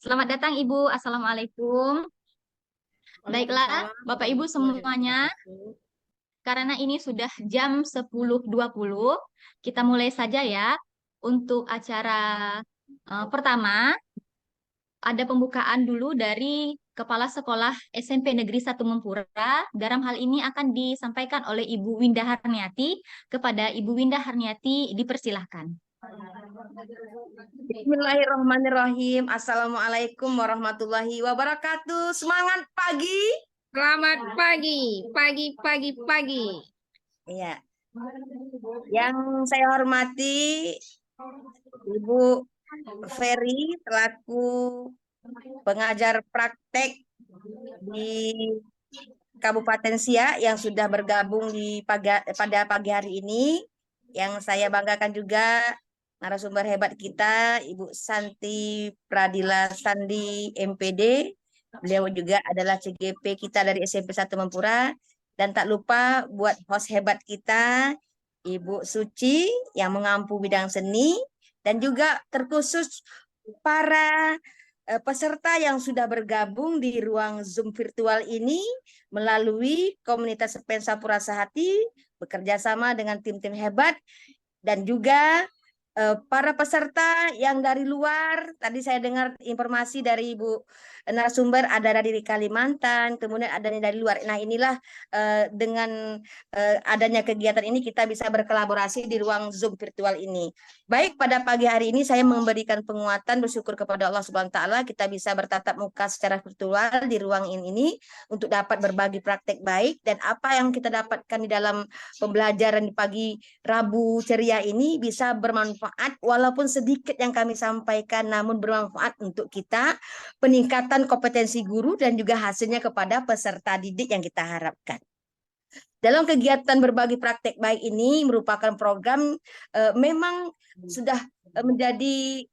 Selamat datang Ibu. Assalamualaikum. Baiklah, Waalaikumsalam Bapak Ibu warahmatullahi semuanya, wabarakatuh. karena ini sudah jam 10.20, kita mulai saja ya. Untuk acara pertama, ada pembukaan dulu dari Kepala Sekolah SMP Negeri 1 Mempura. Dalam hal ini akan disampaikan oleh Ibu Winda Harniati. Kepada Ibu Winda Harniati, dipersilahkan. Bismillahirrahmanirrahim. Assalamualaikum warahmatullahi wabarakatuh. Semangat pagi. Selamat pagi, pagi, pagi, pagi. Iya, yang saya hormati Ibu Ferry selaku pengajar praktek di Kabupaten Siak yang sudah bergabung pada pagi hari ini. Yang saya banggakan juga narasumber hebat kita, Ibu Santi Pradila Sandi MPD. Beliau juga adalah CGP kita dari SMP 1 Mempura. Dan tak lupa buat host hebat kita, Ibu Suci yang mengampu bidang seni. Dan juga terkhusus para peserta yang sudah bergabung di ruang Zoom virtual ini melalui komunitas Pensa Purasa Hati, bekerja sama dengan tim-tim hebat, dan juga para peserta yang dari luar. Tadi saya dengar informasi dari Ibu narasumber ada dari Kalimantan, kemudian ada dari luar. Nah, inilah dengan adanya kegiatan ini kita bisa berkolaborasi di ruang Zoom virtual ini. Baik, pada pagi hari ini saya memberikan penguatan, bersyukur kepada Allah Subhanahu wa taala kita bisa bertatap muka secara virtual di ruang ini untuk dapat berbagi praktek baik, dan apa yang kita dapatkan di dalam pembelajaran di pagi Rabu ceria ini bisa bermanfaat, walaupun sedikit yang kami sampaikan namun bermanfaat untuk kita, peningkatan kompetensi guru dan juga hasilnya kepada peserta didik yang kita harapkan. Dalam kegiatan berbagi praktek baik ini merupakan program memang sudah menjadi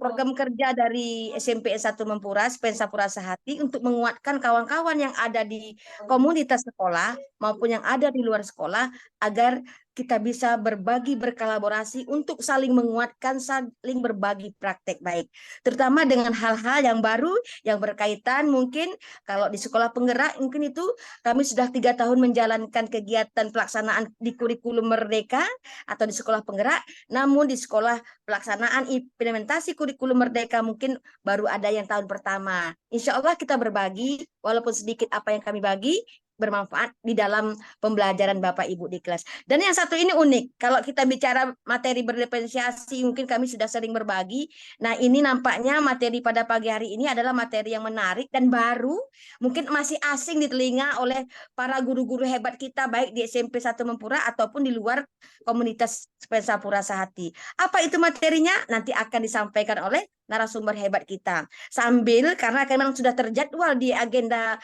program kerja dari SMP 1 Mempura, Pensa Purasa Hati, untuk menguatkan kawan-kawan yang ada di komunitas sekolah maupun yang ada di luar sekolah agar kita bisa berbagi, berkolaborasi untuk saling menguatkan, saling berbagi praktek baik. Terutama dengan hal-hal yang baru yang berkaitan, mungkin kalau di sekolah penggerak mungkin itu kami sudah 3 tahun menjalankan kegiatan pelaksanaan di kurikulum Merdeka atau di sekolah penggerak, namun di sekolah pelaksanaan implementasi kurikulum Merdeka mungkin baru ada yang tahun pertama. Insya Allah kita berbagi, walaupun sedikit apa yang kami bagi, bermanfaat di dalam pembelajaran Bapak Ibu di kelas. Dan yang satu ini unik, kalau kita bicara materi berdiferensiasi, mungkin kami sudah sering berbagi. Nah, ini nampaknya materi pada pagi hari ini adalah materi yang menarik dan baru, mungkin masih asing di telinga oleh para guru-guru hebat kita, baik di SMP 1 Mempura ataupun di luar komunitas Pensa Purasa Hati. Apa itu materinya? Nanti akan disampaikan oleh narasumber hebat kita. Sambil, karena memang sudah terjadwal di agenda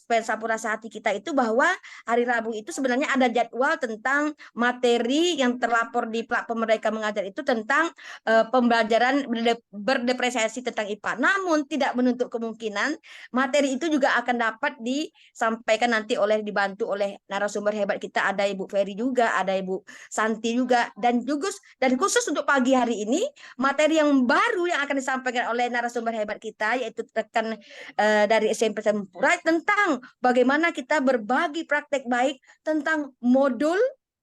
Pensa Purasa Hati kita itu, bahwa hari Rabu itu sebenarnya ada jadwal tentang materi yang terlapor di platform Merdeka Mengajar itu tentang pembelajaran berdepresiasi tentang IPA. Namun tidak menutup kemungkinan materi itu juga akan dapat disampaikan nanti dibantu oleh narasumber hebat kita, ada Ibu Ferry juga, ada Ibu Santi juga, dan khusus untuk pagi hari ini materi yang baru yang akan disampaikan oleh narasumber hebat kita, yaitu rekan dari SMP Sempura, tentang bagaimana kita berbagi praktek baik tentang modul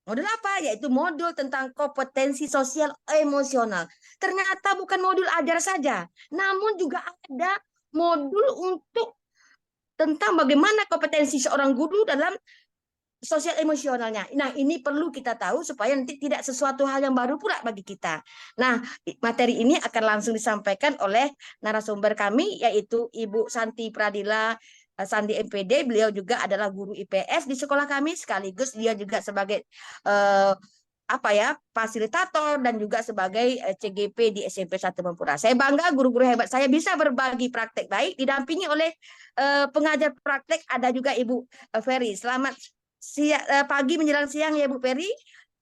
apa? Yaitu modul tentang kompetensi sosial emosional. Ternyata bukan modul ajar saja, namun juga ada modul untuk tentang bagaimana kompetensi seorang guru dalam sosial emosionalnya. Nah, ini perlu kita tahu supaya nanti tidak sesuatu hal yang baru pula bagi kita. Nah, materi ini akan langsung disampaikan oleh narasumber kami, yaitu Ibu Santi Pradila Sandi MPD. Beliau juga adalah guru IPS di sekolah kami, sekaligus dia juga sebagai fasilitator dan juga sebagai CGP di SMP 1 Mempura. Saya bangga guru-guru hebat saya bisa berbagi praktek baik didampingi oleh pengajar praktek, ada juga Ibu Ferry. Selamat pagi menjelang siang ya Bu Ferry.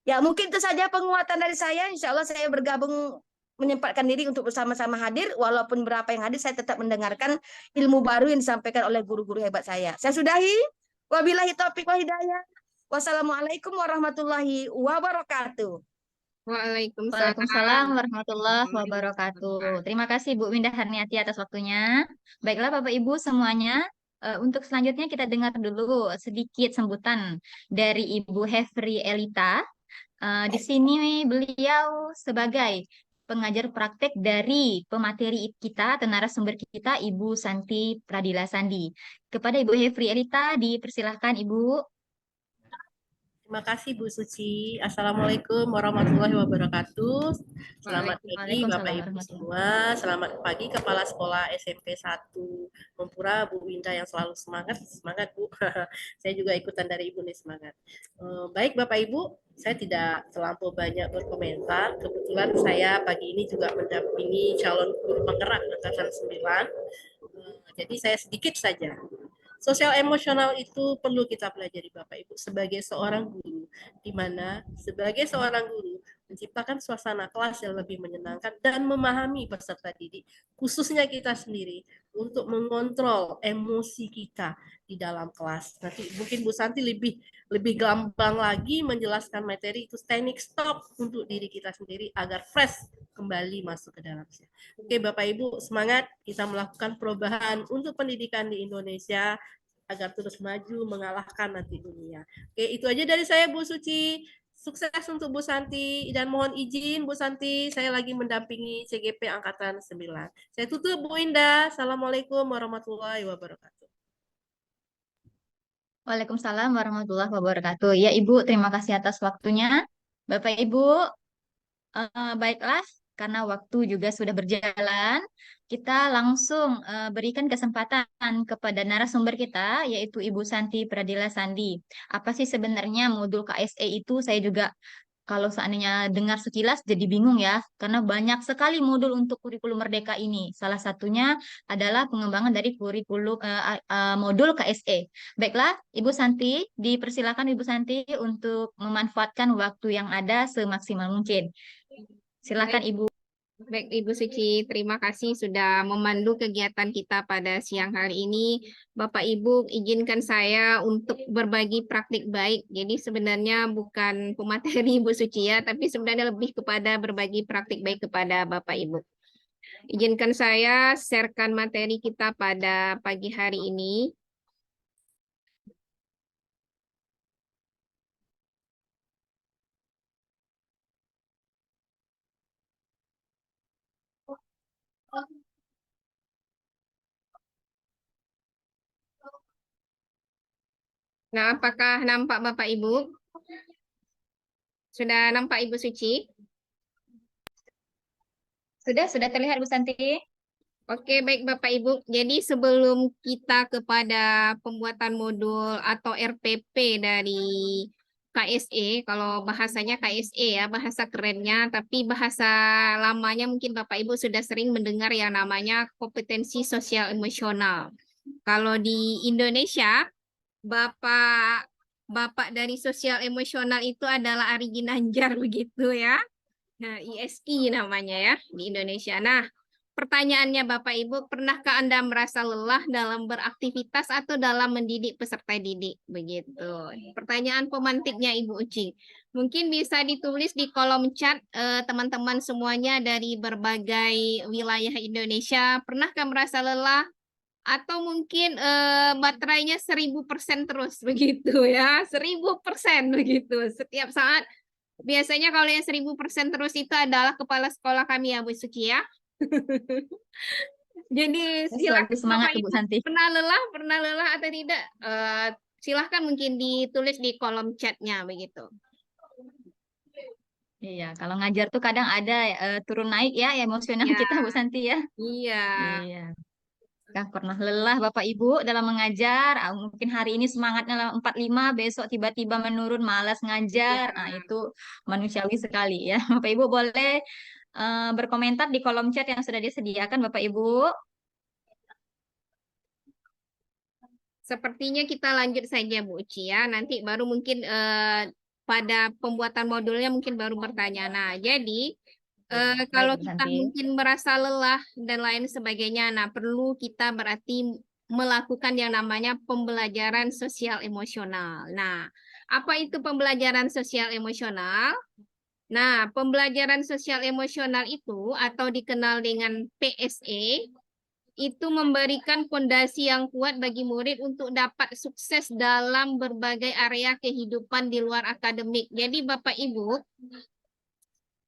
Ya, mungkin itu saja penguatan dari saya. Insya Allah saya bergabung, menyempatkan diri untuk bersama-sama hadir. Walaupun berapa yang hadir, saya tetap mendengarkan ilmu baru yang disampaikan oleh guru-guru hebat saya. Saya sudahi. Wabillahi taufiq wal hidayah. Wassalamualaikum warahmatullahi wabarakatuh. Waalaikumsalam. Waalaikumsalam warahmatullahi wabarakatuh. Terima kasih Bu Windah Harniati atas waktunya. Baiklah Bapak Ibu semuanya, untuk selanjutnya kita dengar dulu sedikit sambutan dari Ibu Hefri Elita. Di sini beliau sebagai pengajar praktek dari pemateri kita atau narasumber kita Ibu Santi Pradila Sandi. Kepada Ibu Hefri Elita dipersilahkan Ibu. Terima kasih Bu Suci. Assalamualaikum warahmatullahi wabarakatuh. Selamat pagi Waalaikumsalam Bapak Ibu warahmatullahi semua. Selamat pagi Kepala Sekolah SMP 1 Mempura, Bu Winda yang selalu semangat. Semangat Bu. Saya juga ikutan dari Ibu nih semangat. Baik Bapak Ibu, saya tidak terlampau banyak berkomentar. Kebetulan saya pagi ini juga mendampingi calon guru penggerak angkatan 9. Jadi saya sedikit saja. Sosial emosional itu perlu kita pelajari Bapak Ibu sebagai seorang guru, di mana sebagai seorang guru menciptakan suasana kelas yang lebih menyenangkan dan memahami peserta didik, khususnya kita sendiri, untuk mengontrol emosi kita di dalam kelas. Nanti mungkin Bu Santi lebih gampang lagi menjelaskan materi itu teknik stop untuk diri kita sendiri agar fresh kembali masuk ke dalamnya. Oke Bapak Ibu, semangat kita melakukan perubahan untuk pendidikan di Indonesia agar terus maju mengalahkan nanti dunia. Oke, itu aja dari saya Bu Suci. Sukses untuk Bu Santi dan mohon izin Bu Santi, saya lagi mendampingi CGP angkatan 9. Saya tutup Bu Indah. Assalamualaikum warahmatullahi wabarakatuh. Waalaikumsalam warahmatullahi wabarakatuh. Ya Ibu, terima kasih atas waktunya. Bapak Ibu, baiklah, karena waktu juga sudah berjalan, kita langsung berikan kesempatan kepada narasumber kita, yaitu Ibu Santi Pradila Sandi. Apa sih sebenarnya modul KSE itu? Saya juga kalau seandainya dengar sekilas jadi bingung ya, karena banyak sekali modul untuk kurikulum Merdeka ini. Salah satunya adalah pengembangan dari kurikulum modul KSE. Baiklah, Ibu Santi, dipersilakan Ibu Santi untuk memanfaatkan waktu yang ada semaksimal mungkin. Silakan Ibu. Baik, Ibu Suci, terima kasih sudah memandu kegiatan kita pada siang hari ini. Bapak Ibu, izinkan saya untuk berbagi praktik baik. Jadi sebenarnya bukan pemateri Ibu Suci ya, tapi sebenarnya lebih kepada berbagi praktik baik kepada Bapak Ibu. Izinkan saya sharekan materi kita pada pagi hari ini. Nah, apakah nampak Bapak Ibu? Sudah nampak Ibu Suci? Sudah terlihat Bu Santi? Oke, baik Bapak Ibu. Jadi sebelum kita kepada pembuatan modul atau RPP dari KSE, kalau bahasanya KSE ya, bahasa kerennya, tapi bahasa lamanya mungkin Bapak Ibu sudah sering mendengar yang namanya kompetensi sosial emosional. Kalau di Indonesia, Bapak Bapak dari sosial emosional itu adalah Ari Ginanjar begitu ya. Nah, ISI namanya ya di Indonesia. Nah, pertanyaannya Bapak Ibu, pernahkah Anda merasa lelah dalam beraktivitas atau dalam mendidik peserta didik? Begitu. Pertanyaan pemantiknya Ibu Uci. Mungkin bisa ditulis di kolom chat teman-teman semuanya dari berbagai wilayah Indonesia. Pernahkah merasa lelah? Atau mungkin baterainya 1000% terus begitu ya. 1000% begitu. Setiap saat. Biasanya kalau yang 1000% terus itu adalah kepala sekolah kami ya Bu Suci ya. Jadi Selalu silakan semangat Bapak Bu Ibu, Santi. pernah lelah atau tidak? Silahkan mungkin ditulis di kolom chatnya begitu. Iya, kalau ngajar tuh kadang ada turun naik ya emosional Ya, kita Bu Santi ya. iya. Iya. Kah pernah lelah Bapak Ibu dalam mengajar? Mungkin hari ini semangatnya 45, besok tiba-tiba menurun, malas ngajar. Iya. Nah, itu manusiawi sekali ya. Bapak Ibu boleh berkomentar di kolom chat yang sudah disediakan Bapak Ibu. Sepertinya kita lanjut saja Bu Uci ya. Nanti baru mungkin pada pembuatan modulnya mungkin baru bertanya. Nah, jadi Baik kalau Bu kita Santi. mungkin merasa lelah dan lain sebagainya, nah perlu kita berarti melakukan yang namanya pembelajaran sosial emosional. Nah, apa itu pembelajaran sosial emosional? Nah, pembelajaran sosial emosional itu atau dikenal dengan PSE itu memberikan fondasi yang kuat bagi murid untuk dapat sukses dalam berbagai area kehidupan di luar akademik. Jadi Bapak Ibu,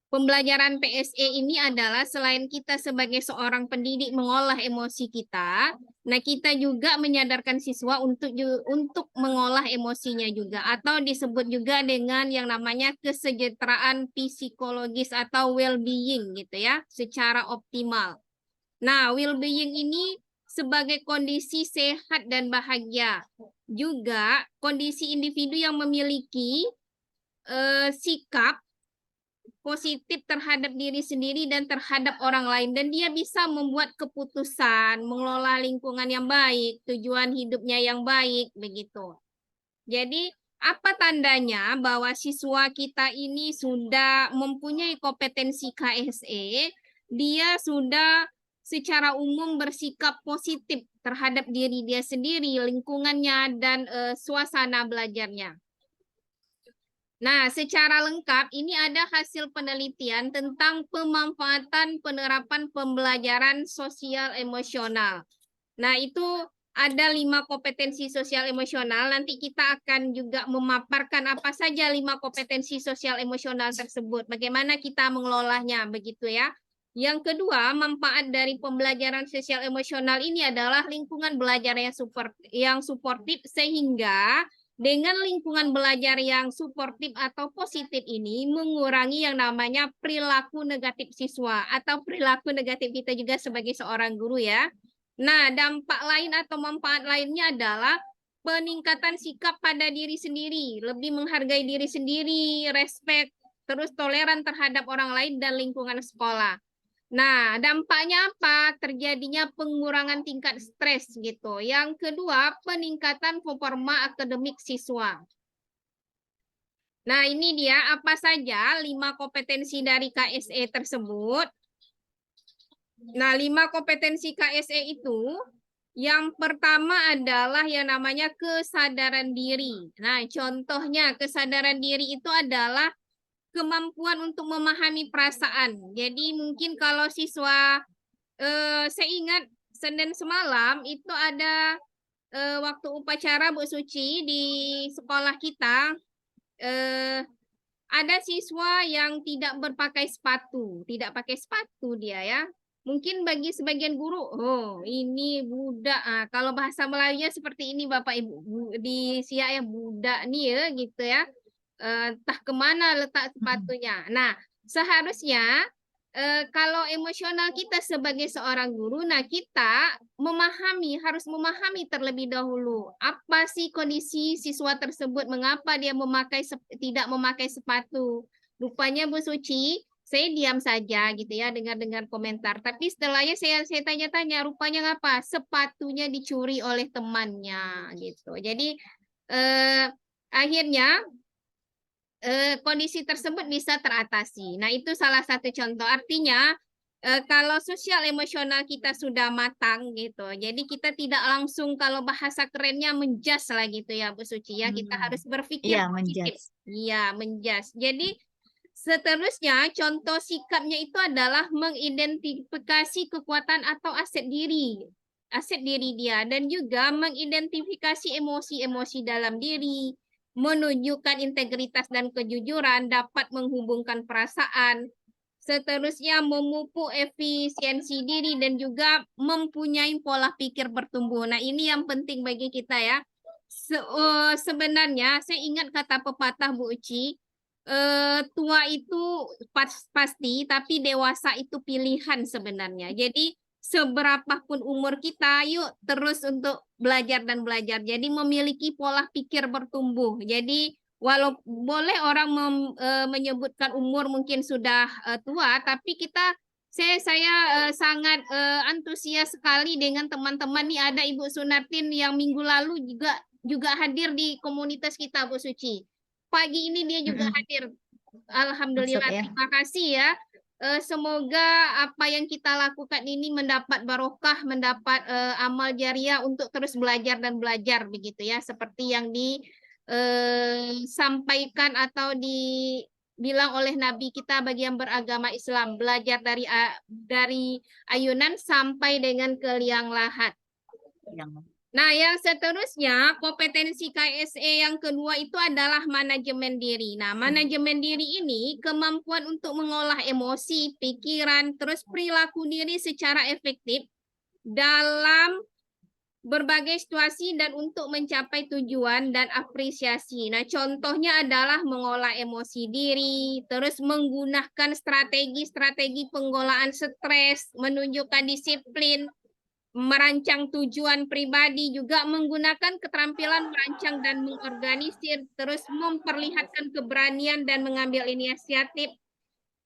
pembelajaran PSE ini adalah selain kita sebagai seorang pendidik mengolah emosi kita, nah kita juga menyadarkan siswa untuk mengolah emosinya juga atau disebut juga dengan yang namanya kesejahteraan psikologis atau well-being gitu ya, secara optimal. Nah, well-being ini sebagai kondisi sehat dan bahagia. Juga kondisi individu yang memiliki sikap positif terhadap diri sendiri dan terhadap orang lain. Dan dia bisa membuat keputusan, mengelola lingkungan yang baik, tujuan hidupnya yang baik, begitu. Jadi, apa tandanya bahwa siswa kita ini sudah mempunyai kompetensi KSE, dia sudah secara umum bersikap positif terhadap diri dia sendiri, lingkungannya, dan suasana belajarnya. Nah, secara lengkap ini ada hasil penelitian tentang pemanfaatan penerapan pembelajaran sosial emosional. Nah, itu ada 5 kompetensi sosial emosional. Nanti kita akan juga memaparkan apa saja 5 kompetensi sosial emosional tersebut. Bagaimana kita mengelolanya, begitu ya. Yang kedua, manfaat dari pembelajaran sosial emosional ini adalah lingkungan belajar yang suportif sehingga dengan lingkungan belajar yang suportif atau positif ini mengurangi yang namanya perilaku negatif siswa atau perilaku negatif kita juga sebagai seorang guru ya. Nah, dampak lain atau manfaat lainnya adalah peningkatan sikap pada diri sendiri, lebih menghargai diri sendiri, respect, terus toleran terhadap orang lain dan lingkungan sekolah. Nah, dampaknya apa? Terjadinya pengurangan tingkat stres gitu. Yang kedua, peningkatan performa akademik siswa. Nah, ini dia apa saja 5 kompetensi dari KSE tersebut. Nah, 5 kompetensi KSE itu yang pertama adalah yang namanya kesadaran diri. Nah, contohnya kesadaran diri itu adalah kemampuan untuk memahami perasaan. Jadi mungkin kalau siswa, saya ingat Senin semalam itu ada waktu upacara Bu Suci di sekolah kita, ada siswa yang tidak berpakai sepatu, tidak pakai sepatu dia ya. Mungkin bagi sebagian guru, oh ini budak. Ah, kalau bahasa Melayunya seperti ini Bapak Ibu, di Siak ya budak nih ya gitu ya. Entah kemana letak sepatunya. Nah, seharusnya kalau emosional kita sebagai seorang guru, nah kita harus memahami terlebih dahulu apa sih kondisi siswa tersebut, mengapa dia tidak memakai sepatu. Rupanya Bu Suci, saya diam saja gitu ya, dengar-dengar komentar. Tapi setelahnya saya tanya-tanya, rupanya ngapa? Sepatunya dicuri oleh temannya gitu. Jadi akhirnya kondisi tersebut bisa teratasi. Nah, itu salah satu contoh. Artinya, kalau sosial emosional kita sudah matang gitu, jadi kita tidak langsung kalau bahasa kerennya menjas lah gitu ya, Bu Suci ya. Kita harus berpikir Iya, positif. menjas. Iya, menjas. Jadi, seterusnya contoh sikapnya itu adalah mengidentifikasi kekuatan atau aset diri dia, dan juga mengidentifikasi emosi-emosi dalam diri, menunjukkan integritas dan kejujuran, dapat menghubungkan perasaan, seterusnya memupuk efisiensi diri dan juga mempunyai pola pikir bertumbuh. Nah, ini yang penting bagi kita ya. Sebenarnya saya ingat kata pepatah Bu Uci, tua itu pasti, tapi dewasa itu pilihan sebenarnya. Jadi seberapapun umur kita, yuk terus untuk belajar dan belajar. Jadi memiliki pola pikir bertumbuh. Jadi walau boleh orang menyebutkan umur mungkin sudah tua, tapi saya sangat antusias sekali dengan teman-teman nih. Ada Ibu Sunartin yang minggu lalu juga hadir di komunitas kita, Bu Suci. Pagi ini dia juga hadir. Alhamdulillah, Masuk ya. terima kasih ya. Semoga apa yang kita lakukan ini mendapat barokah, mendapat amal jariah untuk terus belajar dan belajar begitu ya, seperti yang disampaikan atau bilang oleh Nabi kita bagi yang beragama Islam, belajar dari ayunan sampai dengan ke liang lahat. Nah, yang seterusnya, kompetensi KSE yang kedua itu adalah manajemen diri. Nah, manajemen diri ini kemampuan untuk mengolah emosi, pikiran, terus perilaku diri secara efektif dalam berbagai situasi dan untuk mencapai tujuan dan apresiasi. Nah, contohnya adalah mengolah emosi diri, terus menggunakan strategi-strategi pengelolaan stres, menunjukkan disiplin, merancang tujuan pribadi, juga menggunakan keterampilan merancang dan mengorganisir, terus memperlihatkan keberanian dan mengambil inisiatif,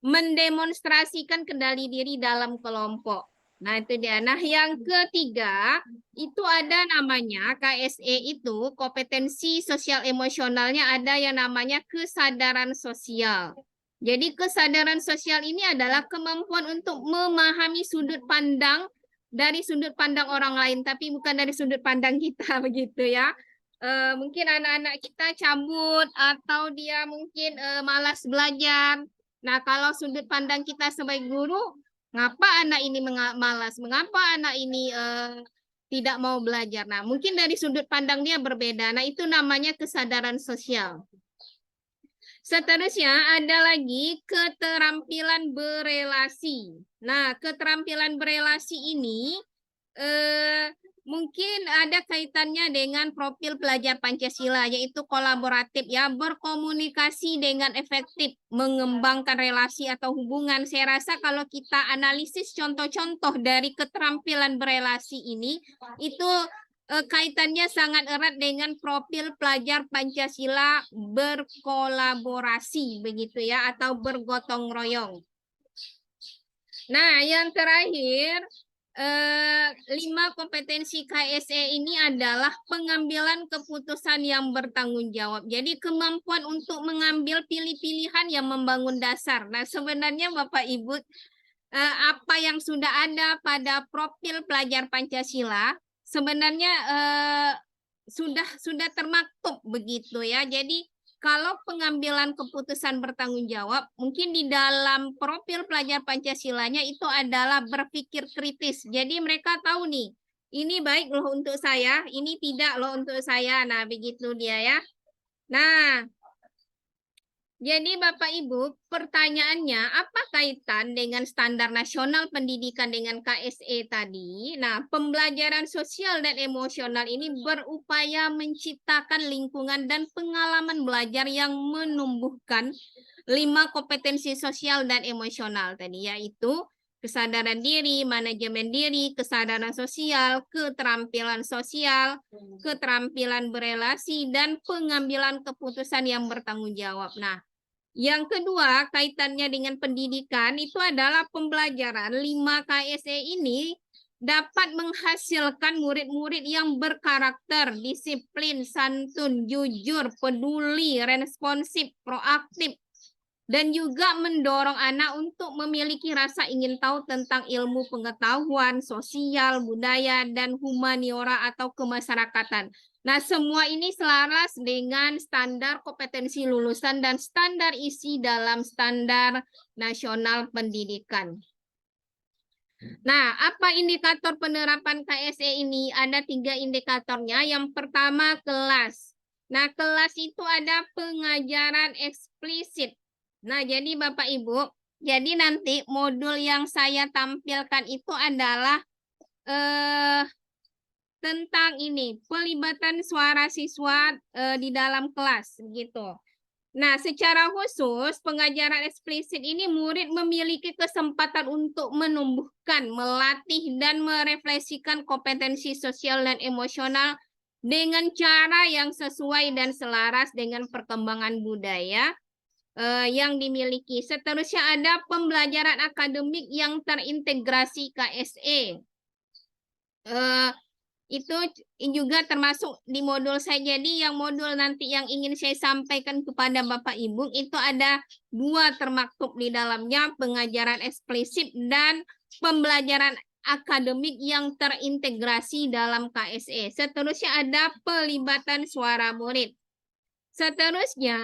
mendemonstrasikan kendali diri dalam kelompok. Nah, itu dia. Nah, yang ketiga, itu ada namanya KSE itu, kompetensi sosial emosionalnya ada yang namanya kesadaran sosial. Jadi kesadaran sosial ini adalah kemampuan untuk memahami sudut pandang dari sudut pandang orang lain, tapi bukan dari sudut pandang kita begitu ya. Mungkin anak-anak kita cabut atau dia mungkin malas belajar. Nah, kalau sudut pandang kita sebagai guru, ngapa anak ini malas, mengapa anak ini tidak mau belajar. Nah, mungkin dari sudut pandang dia berbeda. Nah, itu namanya kesadaran sosial. Seterusnya ada lagi keterampilan berelasi. Nah, keterampilan berelasi ini mungkin ada kaitannya dengan profil pelajar Pancasila, yaitu kolaboratif ya, berkomunikasi dengan efektif, mengembangkan relasi atau hubungan. Saya rasa kalau kita analisis contoh-contoh dari keterampilan berelasi ini, itu kaitannya sangat erat dengan profil pelajar Pancasila berkolaborasi begitu ya, atau bergotong royong. Nah, yang terakhir, 5 kompetensi KSE ini adalah pengambilan keputusan yang bertanggung jawab. Jadi kemampuan untuk mengambil pilih-pilihan yang membangun dasar. Nah, sebenarnya Bapak Ibu, apa yang sudah ada pada profil pelajar Pancasila sebenarnya sudah termaktub begitu ya. Jadi kalau pengambilan keputusan bertanggung jawab, mungkin di dalam profil pelajar Pancasilanya itu adalah berpikir kritis. Jadi mereka tahu nih, ini baik loh untuk saya, ini tidak loh untuk saya. Nah, begitu dia ya. Nah, jadi Bapak Ibu, pertanyaannya apa kaitan dengan standar nasional pendidikan dengan KSE tadi? Nah, pembelajaran sosial dan emosional ini berupaya menciptakan lingkungan dan pengalaman belajar yang menumbuhkan 5 kompetensi sosial dan emosional tadi, yaitu kesadaran diri, manajemen diri, kesadaran sosial, keterampilan sosial, keterampilan berelasi, dan pengambilan keputusan yang bertanggung jawab. Nah, yang kedua kaitannya dengan pendidikan itu adalah pembelajaran 5 KSE ini dapat menghasilkan murid-murid yang berkarakter, disiplin, santun, jujur, peduli, responsif, proaktif, dan juga mendorong anak untuk memiliki rasa ingin tahu tentang ilmu pengetahuan, sosial, budaya, dan humaniora atau kemasyarakatan. Nah, semua ini selaras dengan standar kompetensi lulusan dan standar isi dalam standar nasional pendidikan. Nah, apa indikator penerapan KSE ini? Ada 3 indikatornya. Yang pertama, kelas. Nah, kelas itu ada pengajaran eksplisit. Nah, jadi Bapak Ibu, jadi nanti modul yang saya tampilkan itu adalah tentang ini, pelibatan suara siswa di dalam kelas gitu. Nah, secara khusus pengajaran eksplisit ini murid memiliki kesempatan untuk menumbuhkan, melatih, dan merefleksikan kompetensi sosial dan emosional dengan cara yang sesuai dan selaras dengan perkembangan budaya yang dimiliki. Seterusnya ada pembelajaran akademik yang terintegrasi KSE. Itu juga termasuk di modul saya. Jadi yang modul nanti yang ingin saya sampaikan kepada Bapak Ibu itu ada 2 termaktub di dalamnya, pengajaran eksplisit dan pembelajaran akademik yang terintegrasi dalam KSE. Seterusnya ada pelibatan suara murid. Seterusnya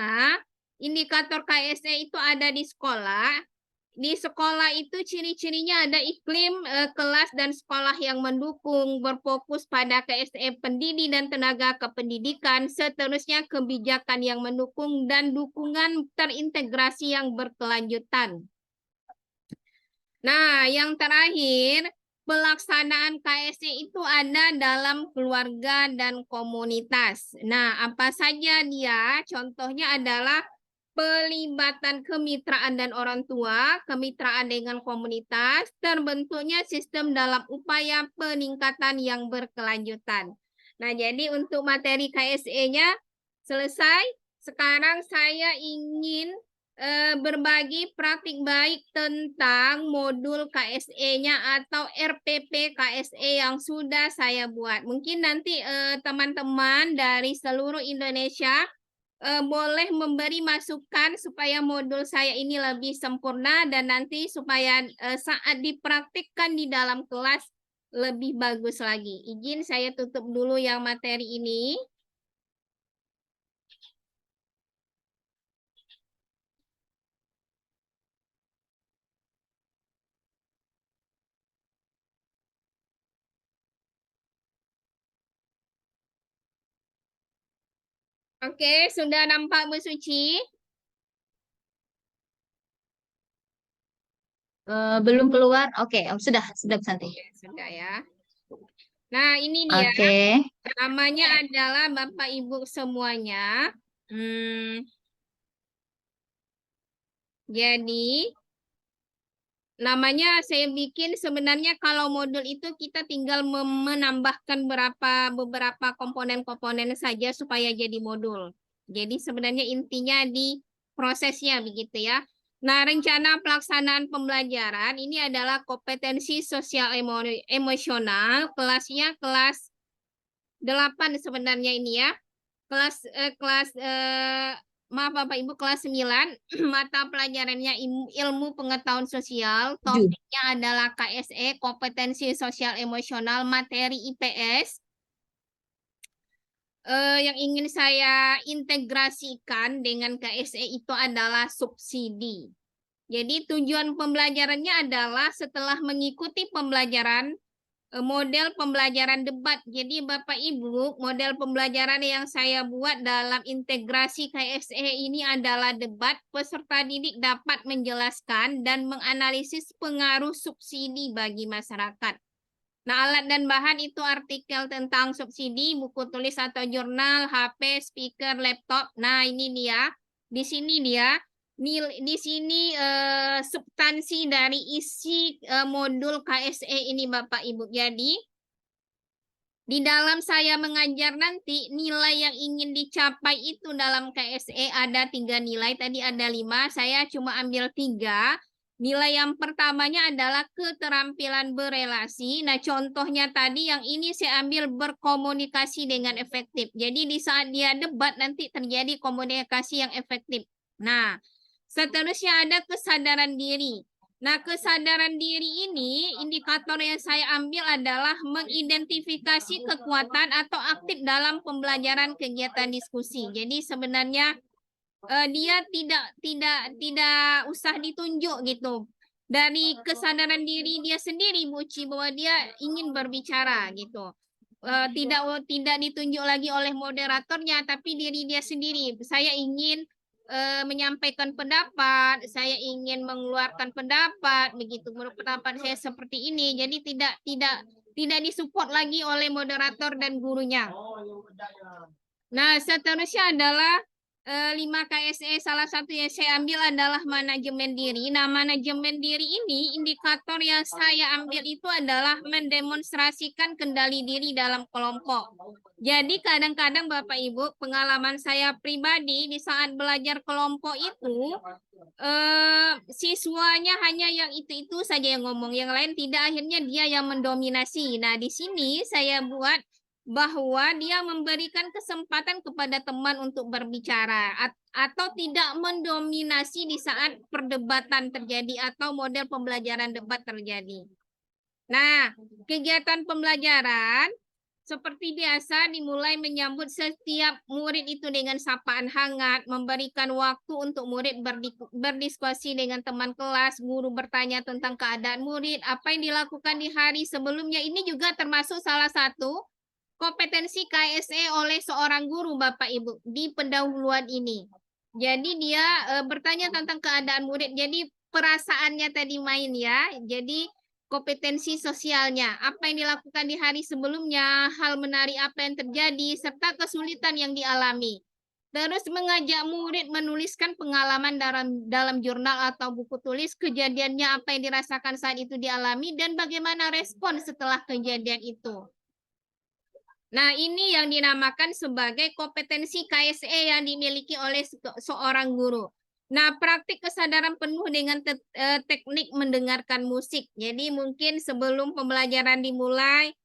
indikator KSE itu ada di sekolah. Di sekolah itu ciri-cirinya ada iklim kelas dan sekolah yang mendukung, berfokus pada KSE pendidik dan tenaga kependidikan, seterusnya kebijakan yang mendukung dan dukungan terintegrasi yang berkelanjutan. Nah, yang terakhir, pelaksanaan KSE itu ada dalam keluarga dan komunitas. Nah, apa saja dia? Contohnya adalah pelibatan kemitraan dan orang tua, kemitraan dengan komunitas, terbentuknya sistem dalam upaya peningkatan yang berkelanjutan. Nah, jadi untuk materi KSE-nya selesai. Sekarang saya ingin berbagi praktik baik tentang modul KSE-nya atau RPP KSE yang sudah saya buat. Mungkin nanti teman-teman dari seluruh Indonesia boleh memberi masukan supaya modul saya ini lebih sempurna dan nanti supaya saat dipraktikkan di dalam kelas lebih bagus lagi. Izin saya tutup dulu yang materi ini. Oke, sudah nampak Bu Suci? Belum keluar. Oke, sudah santai. Oke, sudah ya. Nah, ini dia. Oke. Namanya adalah Bapak Ibu semuanya. Jadi, namanya saya bikin sebenarnya kalau modul itu kita tinggal menambahkan beberapa komponen-komponen saja supaya jadi modul. Jadi sebenarnya intinya di prosesnya begitu ya. Nah, rencana pelaksanaan pembelajaran ini adalah kompetensi sosial emosional, kelasnya kelas 8 sebenarnya ini ya. Maaf Bapak Ibu, kelas 9, mata pelajarannya ilmu pengetahuan sosial, topiknya adalah KSE, kompetensi sosial emosional, materi IPS. Yang ingin saya integrasikan dengan KSE itu adalah subsidi. Jadi tujuan pembelajarannya adalah setelah mengikuti pembelajaran model pembelajaran debat. Jadi Bapak Ibu, model pembelajaran yang saya buat dalam integrasi KSE ini adalah debat. Peserta didik dapat menjelaskan dan menganalisis pengaruh subsidi bagi masyarakat. Nah, alat dan bahan itu artikel tentang subsidi, buku tulis atau jurnal, HP, speaker, laptop. Nah, ini dia. Di sini dia. Di sini substansi dari isi modul KSE ini Bapak Ibu. Jadi di dalam saya mengajar nanti nilai yang ingin dicapai itu dalam KSE ada 3 nilai. Tadi ada 5, saya cuma ambil 3. Nilai yang pertamanya adalah keterampilan berelasi. Nah, contohnya tadi yang ini saya ambil berkomunikasi dengan efektif. Jadi di saat dia debat nanti terjadi komunikasi yang efektif. Nah, seterusnya ada kesadaran diri. Nah, kesadaran diri ini indikator yang saya ambil adalah mengidentifikasi kekuatan atau aktif dalam pembelajaran kegiatan diskusi. Jadi sebenarnya dia tidak usah ditunjuk gitu. Dari kesadaran diri dia sendiri Bu Ci bahwa dia ingin berbicara gitu. Tidak ditunjuk lagi oleh moderatornya tapi diri dia sendiri. Saya ingin menyampaikan pendapat, saya ingin mengeluarkan pendapat, begitu menurut pendapat saya seperti ini. Jadi tidak disupport lagi oleh moderator dan gurunya. Nah, seterusnya adalah 5 KSE. Salah satu yang saya ambil adalah manajemen diri. Nah, manajemen diri ini indikator yang saya ambil itu adalah mendemonstrasikan kendali diri dalam kelompok. Jadi kadang-kadang Bapak Ibu, pengalaman saya pribadi di saat belajar kelompok itu siswanya hanya yang itu saja yang ngomong, yang lain tidak, akhirnya dia yang mendominasi. Nah, di sini saya buat bahwa dia memberikan kesempatan kepada teman untuk berbicara atau tidak mendominasi di saat perdebatan terjadi atau model pembelajaran debat terjadi. Nah, kegiatan pembelajaran Seperti biasa, dimulai menyambut setiap murid itu dengan sapaan hangat, memberikan waktu untuk murid berdiskusi dengan teman kelas, guru bertanya tentang keadaan murid, apa yang dilakukan di hari sebelumnya. Ini juga termasuk salah satu kompetensi KSE oleh seorang guru, Bapak Ibu, di pendahuluan ini. Jadi dia bertanya tentang keadaan murid. Jadi perasaannya tadi main ya. Jadi kompetensi sosialnya, apa yang dilakukan di hari sebelumnya, hal menarik apa yang terjadi, serta kesulitan yang dialami. Terus mengajak murid menuliskan pengalaman dalam jurnal atau buku tulis, kejadiannya apa yang dirasakan saat itu dialami, dan bagaimana respon setelah kejadian itu. Nah, ini yang dinamakan sebagai kompetensi KSE yang dimiliki oleh seorang guru. Nah, praktik kesadaran penuh dengan teknik mendengarkan musik. Jadi mungkin sebelum pembelajaran dimulai,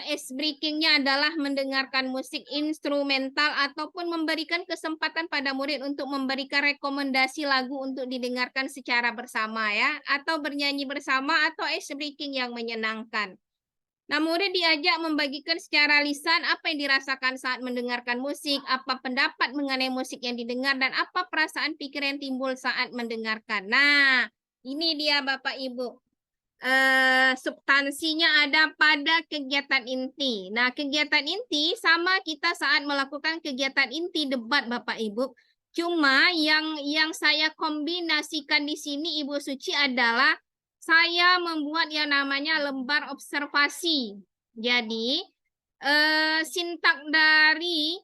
ice breaking-nya adalah mendengarkan musik instrumental ataupun memberikan kesempatan pada murid untuk memberikan rekomendasi lagu untuk didengarkan secara bersama ya, atau bernyanyi bersama atau ice breaking yang menyenangkan. Nah, murid diajak membagikan secara lisan apa yang dirasakan saat mendengarkan musik, apa pendapat mengenai musik yang didengar, dan apa perasaan pikiran yang timbul saat mendengarkan. Nah, ini dia Bapak Ibu. Substansinya ada pada kegiatan inti. Nah, kegiatan inti sama kita saat melakukan kegiatan inti debat Bapak Ibu. Cuma yang saya kombinasikan di sini Ibu Suci adalah saya membuat yang namanya lembar observasi. Jadi, sintak dari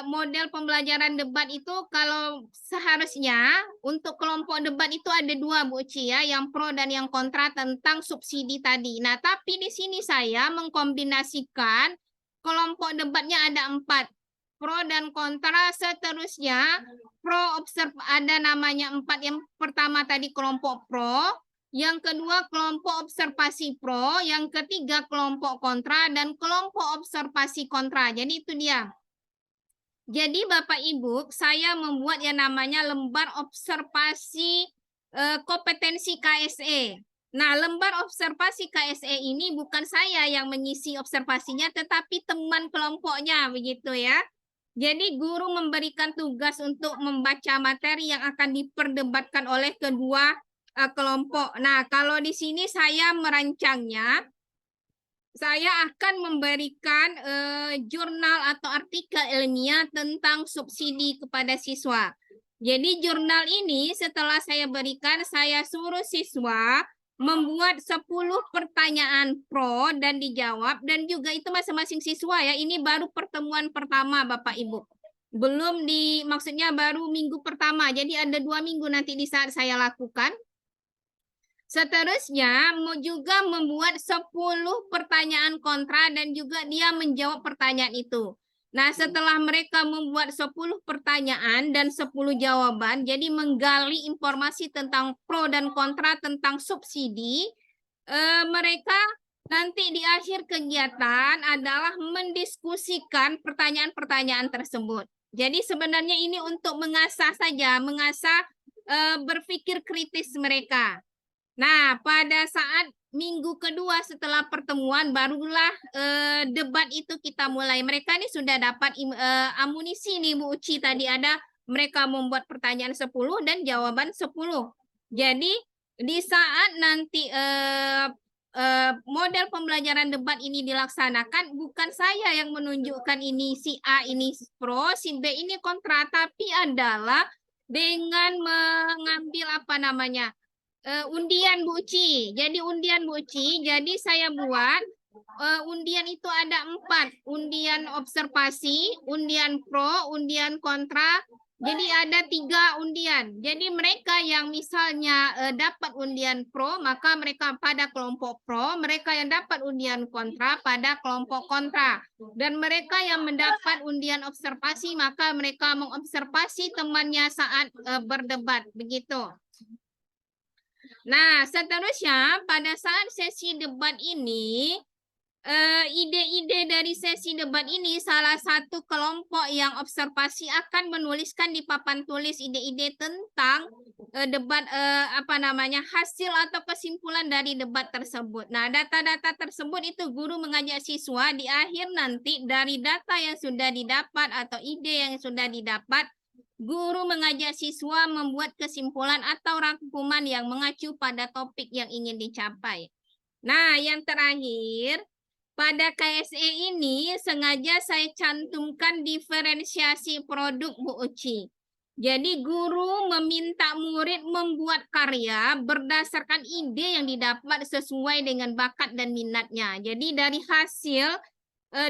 model pembelajaran debat itu kalau seharusnya untuk kelompok debat itu ada dua Bu Uci ya, yang pro dan yang kontra tentang subsidi tadi. Nah, tapi di sini saya mengkombinasikan kelompok debatnya ada 4. Pro dan kontra seterusnya. Pro ada namanya 4. Yang pertama tadi kelompok pro, yang kedua kelompok observasi pro, yang ketiga kelompok kontra, dan kelompok observasi kontra. Jadi itu dia. Jadi Bapak Ibu, saya membuat yang namanya lembar observasi kompetensi KSE. Nah, lembar observasi KSE ini bukan saya yang mengisi observasinya, tetapi teman kelompoknya, begitu ya. Jadi guru memberikan tugas untuk membaca materi yang akan diperdebatkan oleh kedua kelompok. Nah, kalau di sini saya merancangnya, saya akan memberikan jurnal atau artikel ilmiah tentang subsidi kepada siswa. Jadi jurnal ini setelah saya berikan, saya suruh siswa membuat 10 pertanyaan pro dan dijawab, dan juga itu masing-masing siswa ya, ini baru pertemuan pertama Bapak Ibu. Belum maksudnya baru minggu pertama, jadi ada 2 minggu nanti di saat saya lakukan. Seterusnya juga membuat 10 pertanyaan kontra dan juga dia menjawab pertanyaan itu. Nah, setelah mereka membuat 10 pertanyaan dan 10 jawaban, jadi menggali informasi tentang pro dan kontra tentang subsidi, mereka nanti di akhir kegiatan adalah mendiskusikan pertanyaan-pertanyaan tersebut. Jadi sebenarnya ini untuk mengasah saja, mengasah berpikir kritis mereka. Nah, pada saat minggu kedua setelah pertemuan, barulah debat itu kita mulai. Mereka ini sudah dapat amunisi nih Bu Uci, tadi ada mereka membuat pertanyaan 10 dan jawaban 10. Jadi di saat nanti model pembelajaran debat ini dilaksanakan, bukan saya yang menunjukkan ini si A ini pro, si B ini kontra, tapi adalah dengan mengambil apa namanya, undian Bu Uci. Jadi undian Bu Uci, jadi saya buat undian itu ada 4. Undian observasi, undian pro, undian kontra. Jadi ada 3 undian. Jadi mereka yang misalnya dapat undian pro, maka mereka pada kelompok pro. Mereka yang dapat undian kontra pada kelompok kontra. Dan mereka yang mendapat undian observasi, maka mereka mengobservasi temannya saat berdebat. Begitu. Nah, seterusnya pada saat sesi debat ini, ide-ide dari sesi debat ini, salah satu kelompok yang observasi akan menuliskan di papan tulis ide-ide tentang debat hasil atau kesimpulan dari debat tersebut. Nah, data-data tersebut itu guru mengajak siswa di akhir nanti dari data yang sudah didapat atau ide yang sudah didapat, guru mengajak siswa membuat kesimpulan atau rangkuman yang mengacu pada topik yang ingin dicapai. Nah, yang terakhir, pada KSE ini sengaja saya cantumkan diferensiasi produk Bu Uci. Jadi guru meminta murid membuat karya berdasarkan ide yang didapat sesuai dengan bakat dan minatnya. Jadi dari hasil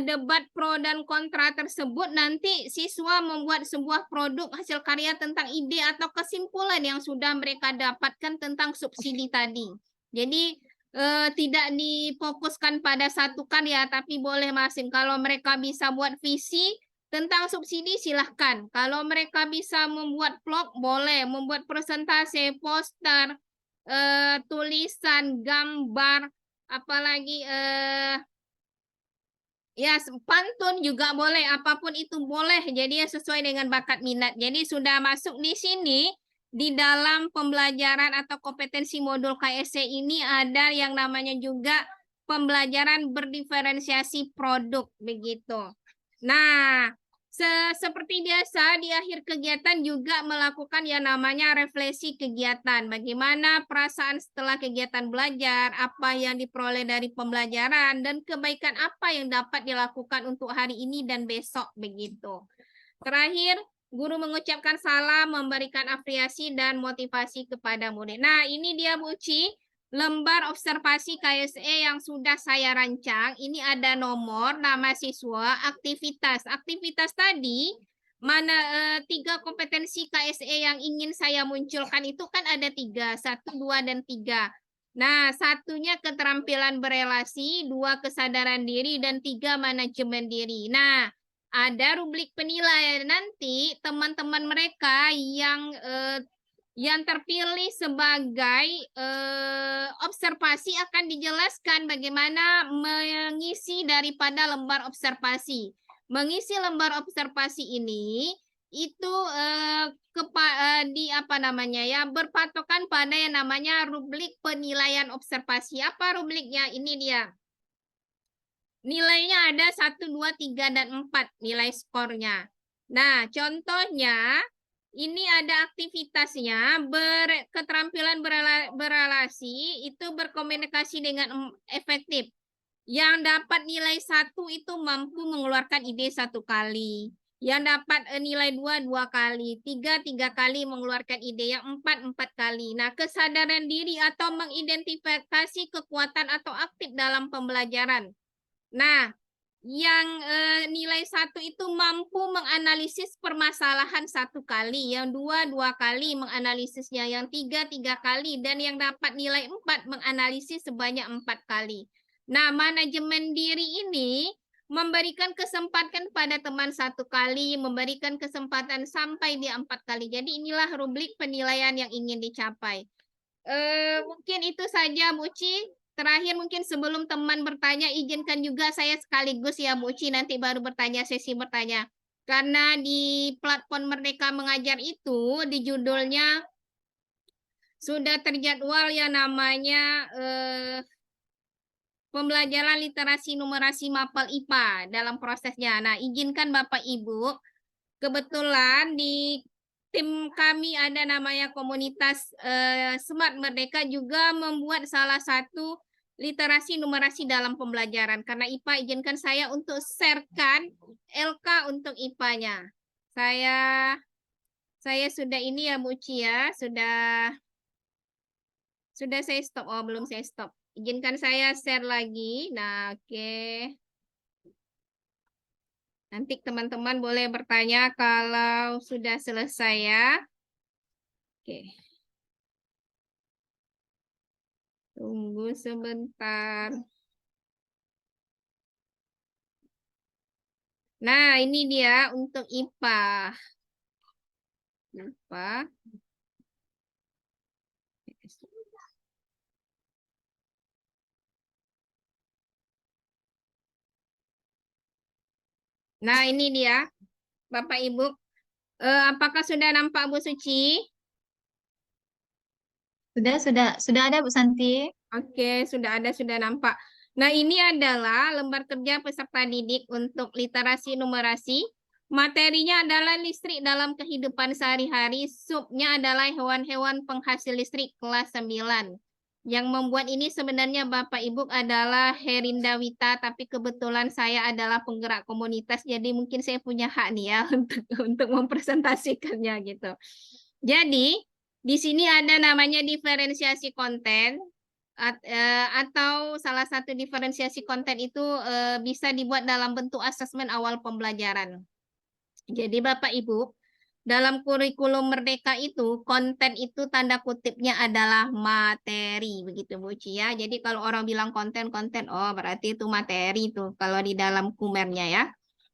debat pro dan kontra tersebut nanti siswa membuat sebuah produk hasil karya tentang ide atau kesimpulan yang sudah mereka dapatkan tentang subsidi tadi. Jadi tidak difokuskan pada satu karya, tapi boleh masing. Kalau mereka bisa buat visi tentang subsidi, silahkan. Kalau mereka bisa membuat vlog, boleh. Membuat presentasi, poster, tulisan, gambar, apalagi ya pantun juga boleh. Apapun itu boleh. Jadi ya sesuai dengan bakat minat. Jadi sudah masuk di sini. Di dalam pembelajaran atau kompetensi modul KSC ini ada yang namanya juga pembelajaran berdiferensiasi produk begitu. Nah, seperti biasa di akhir kegiatan juga melakukan yang namanya refleksi kegiatan. Bagaimana perasaan setelah kegiatan belajar, apa yang diperoleh dari pembelajaran, dan kebaikan apa yang dapat dilakukan untuk hari ini dan besok begitu. Terakhir, guru mengucapkan salam, memberikan apresiasi dan motivasi kepada murid. Nah, ini dia Bu Uci, lembar observasi KSE yang sudah saya rancang. Ini ada nomor, nama siswa, aktivitas. Aktivitas tadi, mana 3 kompetensi KSE yang ingin saya munculkan itu kan ada 3, 1, 2, dan 3. Nah, satunya keterampilan berelasi, 2 kesadaran diri, dan 3 manajemen diri. Nah, ada rubrik penilaian nanti teman-teman mereka yang terpilih sebagai observasi akan dijelaskan bagaimana mengisi daripada lembar observasi. Mengisi lembar observasi ini itu berpatokan pada yang namanya rubrik penilaian observasi. Apa rubriknya? Ini dia. Nilainya ada 1, 2, 3, dan 4 nilai skornya. Nah, contohnya ini ada aktivitasnya, keterampilan berelasi itu berkomunikasi dengan efektif. Yang dapat nilai 1 itu mampu mengeluarkan ide 1 kali. Yang dapat nilai 2, 2 kali. 3, 3 kali mengeluarkan ide. Yang 4, 4 kali. Nah, kesadaran diri atau mengidentifikasi kekuatan atau aktif dalam pembelajaran. Nah, yang nilai 1 itu mampu menganalisis permasalahan 1 kali, yang 2, 2 kali menganalisisnya, yang 3, 3 kali, dan yang dapat nilai 4 menganalisis sebanyak 4 kali. Nah, manajemen diri ini memberikan kesempatan pada teman 1 kali, memberikan kesempatan sampai di 4 kali. Jadi inilah rubrik penilaian yang ingin dicapai. Mungkin itu saja Bu Uci. Terakhir mungkin sebelum teman bertanya, izinkan juga saya sekaligus ya Bu Uci nanti baru bertanya, sesi bertanya. Karena di platform Merdeka Mengajar itu di judulnya sudah terjadwal ya namanya pembelajaran literasi numerasi mapel IPA dalam prosesnya. Nah, izinkan Bapak Ibu, kebetulan di tim kami ada namanya komunitas Smart Merdeka juga membuat salah satu literasi numerasi dalam pembelajaran. Karena IPA, izinkan saya untuk sharekan LK untuk IPA-nya. Saya sudah ini ya Bu Uci ya, sudah saya stop. Oh, belum saya stop. Izinkan saya share lagi. Nah, oke. Nanti teman-teman boleh bertanya kalau sudah selesai ya. Oke. Tunggu sebentar. Nah, ini dia untuk IPA. IPA. Nah, ini dia, Bapak Ibu. Apakah sudah nampak Bu Suci? Sudah ada Bu Santi. Oke, sudah nampak. Nah, ini adalah lembar kerja peserta didik untuk literasi numerasi. Materinya adalah listrik dalam kehidupan sehari-hari. Subnya adalah hewan-hewan penghasil listrik kelas 9. Yang membuat ini sebenarnya Bapak Ibu adalah Herinda Wita, tapi kebetulan saya adalah penggerak komunitas, jadi mungkin saya punya hak nih ya untuk mempresentasikannya gitu. Jadi, di sini ada namanya diferensiasi konten. Atau salah satu diferensiasi konten itu bisa dibuat dalam bentuk asesmen awal pembelajaran. Jadi Bapak Ibu, dalam kurikulum Merdeka itu konten itu tanda kutipnya adalah materi, begitu Bu Ci ya. Jadi kalau orang bilang konten, oh berarti itu materi tuh kalau di dalam kumernya ya.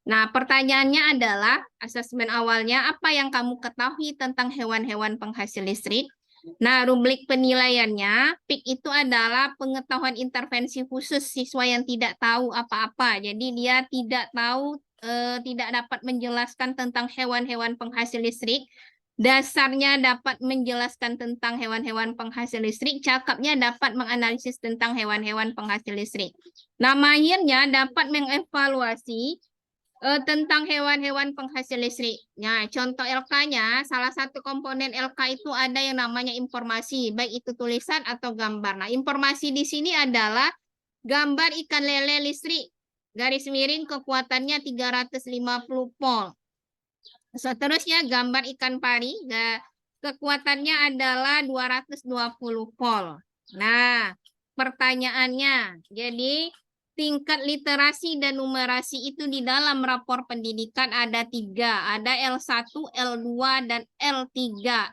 Nah, pertanyaannya adalah asesmen awalnya apa yang kamu ketahui tentang hewan-hewan penghasil listrik? Nah, rubrik penilaiannya, PIK itu adalah pengetahuan intervensi khusus siswa yang tidak tahu apa-apa. Jadi dia tidak tahu, tidak dapat menjelaskan tentang hewan-hewan penghasil listrik. Dasarnya dapat menjelaskan tentang hewan-hewan penghasil listrik, cakapnya dapat menganalisis tentang hewan-hewan penghasil listrik. Nah, mahirnya dapat mengevaluasi tentang hewan-hewan penghasil listrik. Nah, contoh LK-nya, salah satu komponen LK itu ada yang namanya informasi, baik itu tulisan atau gambar. Nah, informasi di sini adalah gambar ikan lele listrik, garis miring kekuatannya 350 volt. Seterusnya gambar ikan pari, kekuatannya adalah 220 volt. Nah, pertanyaannya, jadi tingkat literasi dan numerasi itu di dalam rapor pendidikan ada 3. Ada L1, L2, dan L3.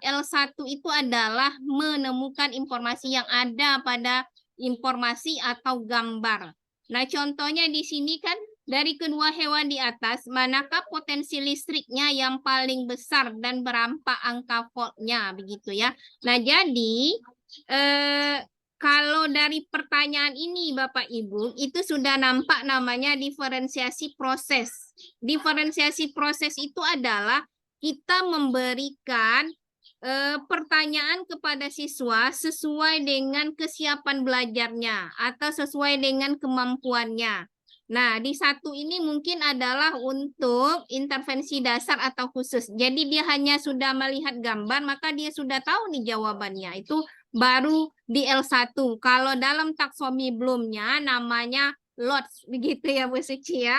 L1 itu adalah menemukan informasi yang ada pada informasi atau gambar. Nah, contohnya di sini kan dari kedua hewan di atas, manakah potensi listriknya yang paling besar dan berapa angka voltnya, begitu ya. Nah, jadi kalau dari pertanyaan ini Bapak Ibu, itu sudah nampak namanya diferensiasi proses. Diferensiasi proses itu adalah kita memberikan pertanyaan kepada siswa sesuai dengan kesiapan belajarnya atau sesuai dengan kemampuannya. Nah, di satu ini mungkin adalah untuk intervensi dasar atau khusus. Jadi dia hanya sudah melihat gambar, maka dia sudah tahu nih jawabannya. Itu baru di L1. Kalau dalam taksonomi Bloomnya namanya LOTS, begitu ya Bu Suci ya.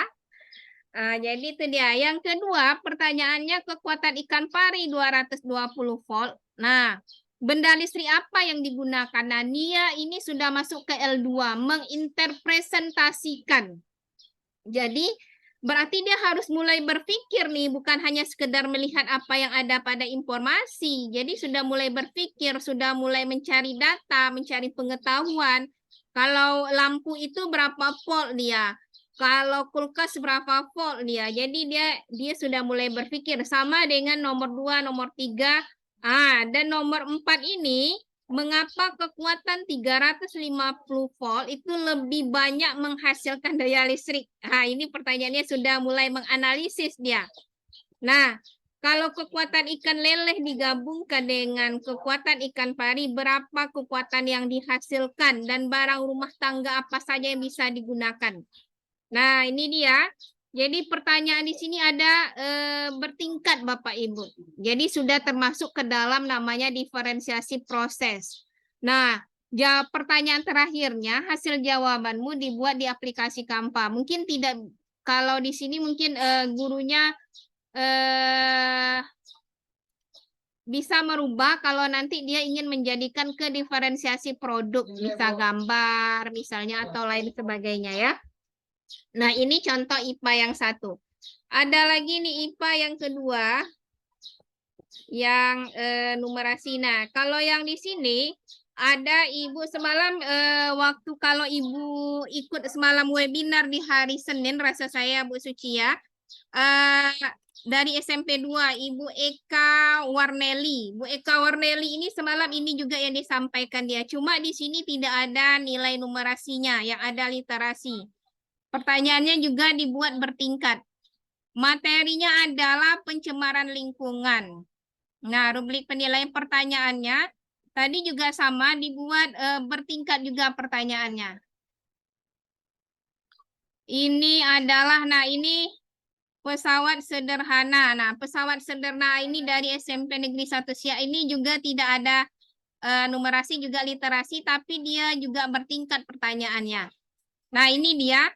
Nah, jadi itu dia. Yang kedua, pertanyaannya kekuatan ikan pari 220 volt. Nah, benda listrik apa yang digunakan? Nah, dia ini sudah masuk ke L2, menginterpresentasikan. Jadi, berarti dia harus mulai berpikir nih, bukan hanya sekedar melihat apa yang ada pada informasi. Jadi, sudah mulai berpikir, sudah mulai mencari data, mencari pengetahuan. Kalau lampu itu berapa volt dia? Kalau kulkas berapa volt dia? Jadi dia sudah mulai berpikir sama dengan nomor 2, nomor 3. Dan nomor 4 ini mengapa kekuatan 350 volt itu lebih banyak menghasilkan daya listrik? Ini pertanyaannya sudah mulai menganalisis dia. Nah, kalau kekuatan ikan leleh digabungkan dengan kekuatan ikan pari, berapa kekuatan yang dihasilkan dan barang rumah tangga apa saja yang bisa digunakan? Nah, ini dia. Jadi pertanyaan di sini ada bertingkat Bapak Ibu. Jadi sudah termasuk ke dalam namanya diferensiasi proses. Nah, pertanyaan terakhirnya hasil jawabanmu dibuat di aplikasi Canva. Mungkin tidak, kalau di sini mungkin gurunya bisa merubah kalau nanti dia ingin menjadikan ke diferensiasi produk, bisa gambar misalnya atau lain sebagainya ya. Nah, ini contoh IPA yang satu. Ada lagi nih IPA yang kedua, yang numerasi. Nah, kalau yang di sini ada Ibu semalam waktu kalau Ibu ikut semalam webinar di hari Senin, rasa saya Bu Suci ya, dari SMP 2, Ibu Eka Warneli. Bu Eka Warneli ini semalam ini juga yang disampaikan dia. Cuma di sini tidak ada nilai numerasinya, yang ada literasi. Pertanyaannya juga dibuat bertingkat. Materinya adalah pencemaran lingkungan. Nah, rubrik penilaian pertanyaannya tadi juga sama, dibuat bertingkat juga pertanyaannya. Ini adalah, nah ini pesawat sederhana. Nah, pesawat sederhana ini dari SMP Negeri 1 Siak ini juga tidak ada numerasi, juga literasi, tapi dia juga bertingkat pertanyaannya. Nah, ini dia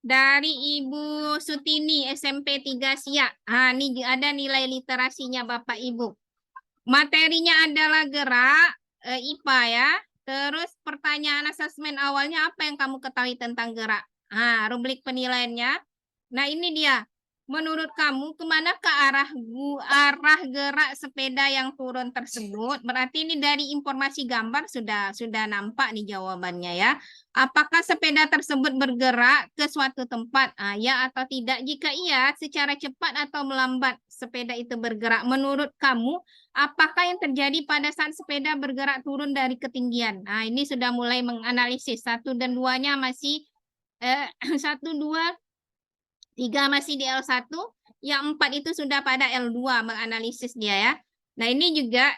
dari Ibu Sutini SMP 3 Siak. Nah, ini ada nilai literasinya Bapak Ibu. Materinya adalah gerak IPA ya. Terus pertanyaan asesmen awalnya, apa yang kamu ketahui tentang gerak? Nah, rubrik penilaiannya. Nah, ini dia. Menurut kamu kemana ke arah gerak sepeda yang turun tersebut? Berarti ini dari informasi gambar sudah nampak nih jawabannya ya. Apakah sepeda tersebut bergerak ke suatu tempat? Ya atau tidak? Jika iya, secara cepat atau melambat sepeda itu bergerak. Menurut kamu, apakah yang terjadi pada saat sepeda bergerak turun dari ketinggian? Nah, ini sudah mulai menganalisis. 1 dan 2-nya masih 1, 2, 3 masih di L1, yang 4 itu sudah pada L2 menganalisis dia ya. Nah, ini juga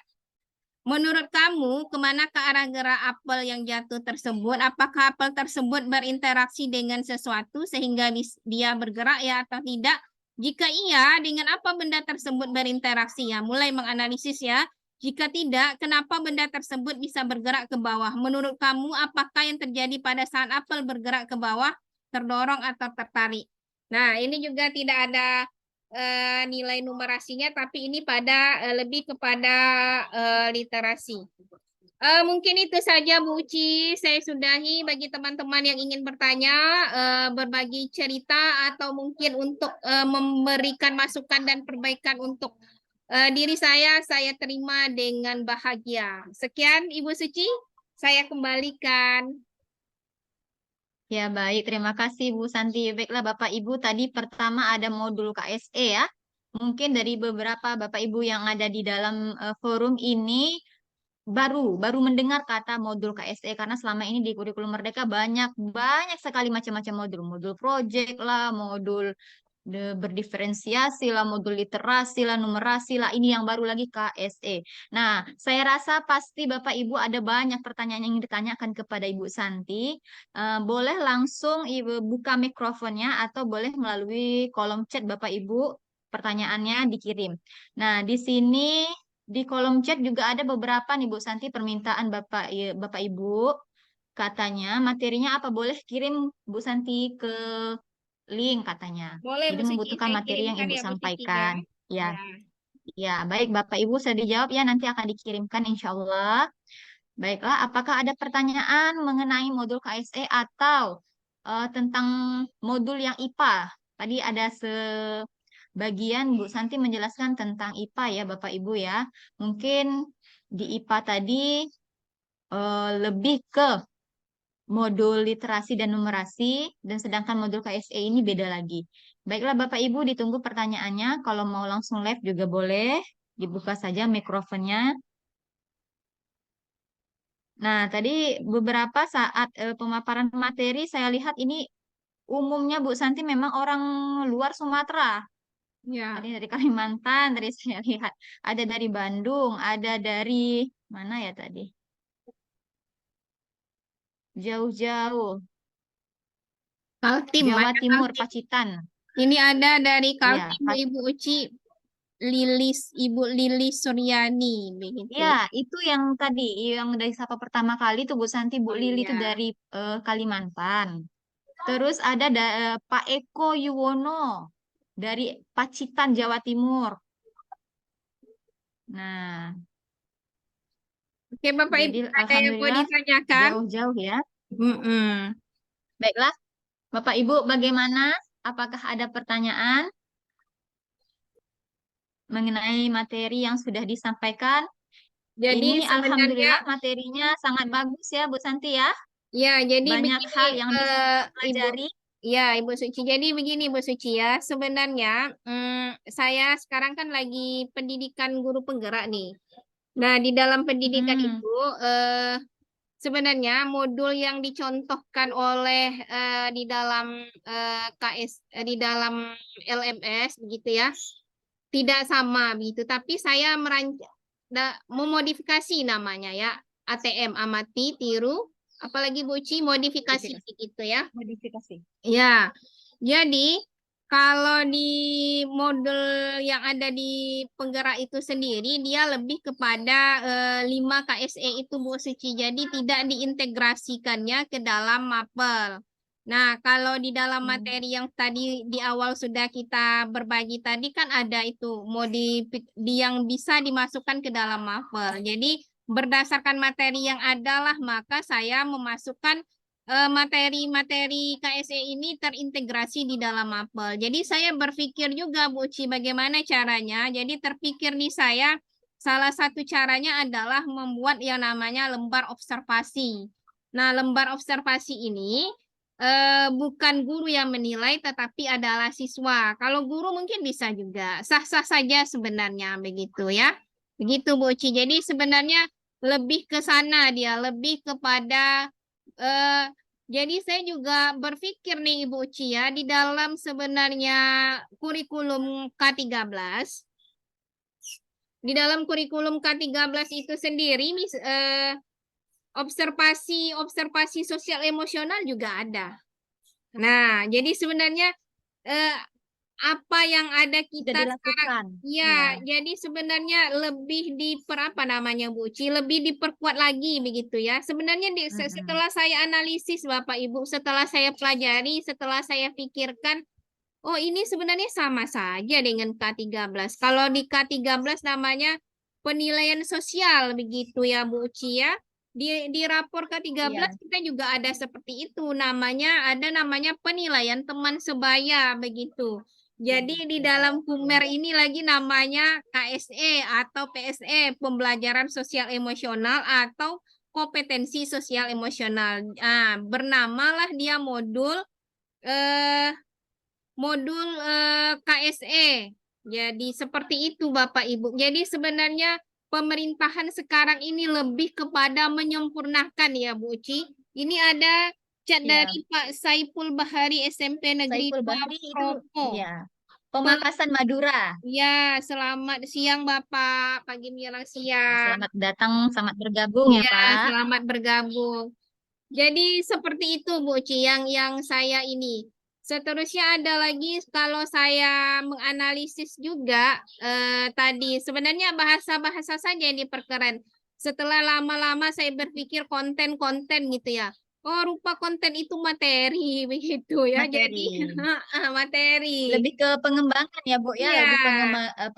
menurut kamu kemana ke arah gerak apel yang jatuh tersebut? Apakah apel tersebut berinteraksi dengan sesuatu sehingga dia bergerak ya atau tidak? Jika iya, dengan apa benda tersebut berinteraksi ya? Mulai menganalisis ya. Jika tidak, kenapa benda tersebut bisa bergerak ke bawah? Menurut kamu, apakah yang terjadi pada saat apel bergerak ke bawah? Terdorong atau tertarik? Nah, ini juga tidak ada nilai numerasinya, tapi ini pada lebih kepada literasi. Mungkin itu saja Bu Uci, saya sudahi. Bagi teman-teman yang ingin bertanya, berbagi cerita, atau mungkin untuk memberikan masukan dan perbaikan untuk diri saya terima dengan bahagia. Sekian Ibu Suci, saya kembalikan. Ya, baik. Terima kasih, Bu Santi. Baiklah, Bapak Ibu. Tadi pertama ada modul KSE ya. Mungkin dari beberapa Bapak Ibu yang ada di dalam forum ini baru mendengar kata modul KSE, karena selama ini di kurikulum Merdeka banyak banyak sekali macam-macam modul. Modul project lah, modul berdiferensiasi lah, modul literasi lah, numerasi lah, ini yang baru lagi KSE. Nah, saya rasa pasti Bapak Ibu ada banyak pertanyaan yang ingin ditanyakan kepada Ibu Santi. Boleh langsung Ibu buka mikrofonnya atau boleh melalui kolom chat Bapak Ibu pertanyaannya dikirim. Nah, di sini di kolom chat juga ada beberapa nih Bu Santi permintaan Bapak Ibu. Katanya materinya apa, boleh kirim Bu Santi ke link katanya. Boleh Jadi Bu Suci, membutuhkan saya materi yang kirimkan Ibu ya Bu Suci ya. sampaikan. Ya, Ya. ya, baik Bapak Ibu sudah dijawab ya, nanti akan dikirimkan insya Allah. Baiklah, apakah ada pertanyaan mengenai modul KSE atau tentang modul yang IPA? Tadi ada sebagian Bu Santi menjelaskan tentang IPA ya Bapak Ibu ya. Mungkin di IPA tadi lebih ke modul literasi dan numerasi, dan sedangkan modul KSE ini beda lagi. Baiklah Bapak Ibu, ditunggu pertanyaannya. Kalau mau langsung live juga boleh, dibuka saja mikrofonnya. Nah, tadi beberapa saat pemaparan materi saya lihat ini umumnya Bu Santi memang orang luar Sumatera. Ada Ya. dari Kalimantan, dari saya lihat. Ada dari Bandung, ada dari mana ya tadi? Jauh-jauh. Kaltim, Jawa ada Timur, Kaltim. Pacitan. Ini ada dari Ya, Kaltim Bu Ibu Uci, Ibu Lilis Suryani, begitu ya, ya. itu yang tadi, yang dari sapa pertama kali tuh Bu Santi, Bu Oh Lili itu iya. dari Kalimantan. Terus ada Pak Eko Yuwono dari Pacitan, Jawa Timur. Nah, Oke Bapak Ibu, jadi ada yang mau Alhamdulillah ditanyakan? jauh-jauh ya. Mm-mm. Baiklah, Bapak Ibu bagaimana? Apakah ada pertanyaan mengenai materi yang sudah disampaikan? Jadi Ini sebenarnya Alhamdulillah materinya sangat bagus ya Bu Santi ya. ya, jadi Banyak begini hal yang bisa kita Ibu, pelajari. ya Ibu Suci. Jadi begini Ibu Suci ya, sebenarnya saya sekarang kan lagi pendidikan guru penggerak nih. Nah, di dalam pendidikan Hmm. itu eh, sebenarnya modul yang dicontohkan oleh di dalam di dalam LMS begitu ya, tidak sama begitu. Tapi saya memodifikasi namanya ya, ATM, amati, tiru, apalagi Bu Uci, modifikasi gitu ya. Modifikasi. Ya, jadi kalau di model yang ada di penggerak itu sendiri, dia lebih kepada 5 KSE itu Bu Suci. Jadi tidak diintegrasikannya ke dalam mapel. Nah, kalau di dalam materi yang tadi di awal sudah kita berbagi tadi kan ada itu yang bisa dimasukkan ke dalam mapel. Jadi berdasarkan materi yang ada lah, maka saya memasukkan materi-materi KSE ini terintegrasi di dalam mapel. Jadi saya berpikir juga Bu Uci bagaimana caranya. Jadi terpikir di saya salah satu caranya adalah membuat yang namanya lembar observasi. Nah, lembar observasi ini bukan guru yang menilai tetapi adalah siswa. Kalau guru mungkin bisa juga. Sah-sah saja sebenarnya begitu ya. Begitu Bu Uci. Jadi sebenarnya lebih ke sana dia, lebih kepada jadi saya juga berpikir nih Ibu Uci ya, di dalam sebenarnya kurikulum K13, di dalam kurikulum K13 itu sendiri, observasi sosial emosional juga ada. Nah, jadi sebenarnya apa yang ada kita sekarang, ya, jadi sebenarnya lebih apa namanya Bu Uci, lebih diperkuat lagi begitu ya. Sebenarnya setelah saya analisis Bapak Ibu, setelah saya pelajari, setelah saya pikirkan, oh ini sebenarnya sama saja dengan K13. Kalau di K13 namanya penilaian sosial begitu ya Bu Uci ya. Di rapor K13 kita juga ada seperti itu, namanya penilaian teman sebaya begitu. Jadi di dalam Kumer ini lagi namanya KSE atau PSE, pembelajaran sosial emosional atau kompetensi sosial emosional. Nah, bernamalah dia modul KSE. Jadi seperti itu Bapak Ibu. Jadi sebenarnya pemerintahan sekarang ini lebih kepada menyempurnakan ya Bu Uci. Ini ada chat dari Pak Saiful Bahari SMP Negeri Saiful 2 Bahri itu Propo. ya. Pemakasan Madura. Ya, selamat siang Bapak. Pagi menjelang siang. Selamat datang, selamat bergabung ya, Ya, Pak. selamat bergabung. Jadi seperti itu Bu Uci yang saya ini. Seterusnya ada lagi kalau saya menganalisis juga tadi sebenarnya bahasa-bahasa saja yang diperkeren. Setelah lama-lama saya berpikir konten-konten gitu ya. Oh, rupa konten itu materi begitu ya. Materi. Jadi materi. Lebih ke pengembangan ya, Bu ya, Iya. lebih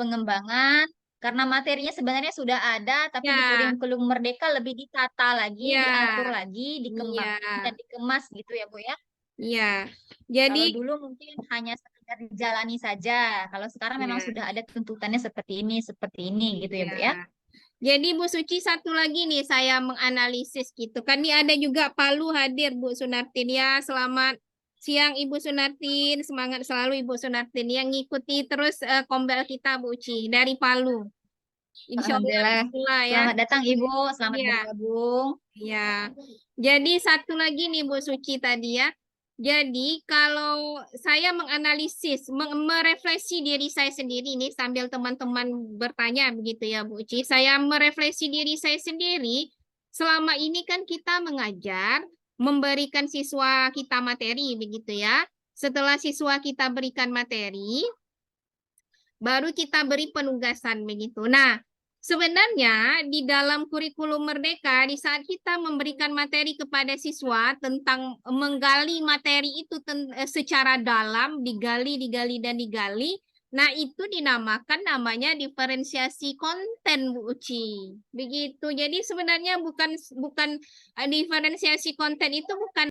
pengembangan karena materinya sebenarnya sudah ada, tapi di Ya. kurikulum Merdeka lebih ditata lagi, Iya. diatur lagi, dikembangkan Iya. dan dikemas gitu ya, Bu ya. Iya. Kalau Jadi dulu mungkin hanya sekedar dijalani saja. Kalau sekarang memang ya. sudah ada tuntutannya seperti ini gitu ya, Bu ya. Jadi Bu Suci satu lagi nih saya menganalisis gitu. Kan ini ada juga Palu hadir Bu Sunartin ya. Selamat siang Ibu Sunartin. Semangat selalu Ibu Sunartin yang ngikuti terus kombel kita Bu Uci dari Palu. Insya Alhamdulillah. Allah ya. Selamat datang Ibu, selamat Iya. bergabung. Ya. Jadi satu lagi nih Bu Suci tadi ya. Jadi kalau saya menganalisis, merefleksi diri saya sendiri ini sambil teman-teman bertanya begitu ya Bu Uci. Saya merefleksi diri saya sendiri. Selama ini kan kita mengajar, memberikan siswa kita materi begitu ya. Setelah siswa kita berikan materi, baru kita beri penugasan begitu. Nah, sebenarnya di dalam kurikulum Merdeka, di saat kita memberikan materi kepada siswa tentang menggali materi itu secara dalam, digali, dan digali, nah itu dinamakan namanya diferensiasi konten Bu Uci. Begitu. Jadi sebenarnya bukan diferensiasi konten itu bukan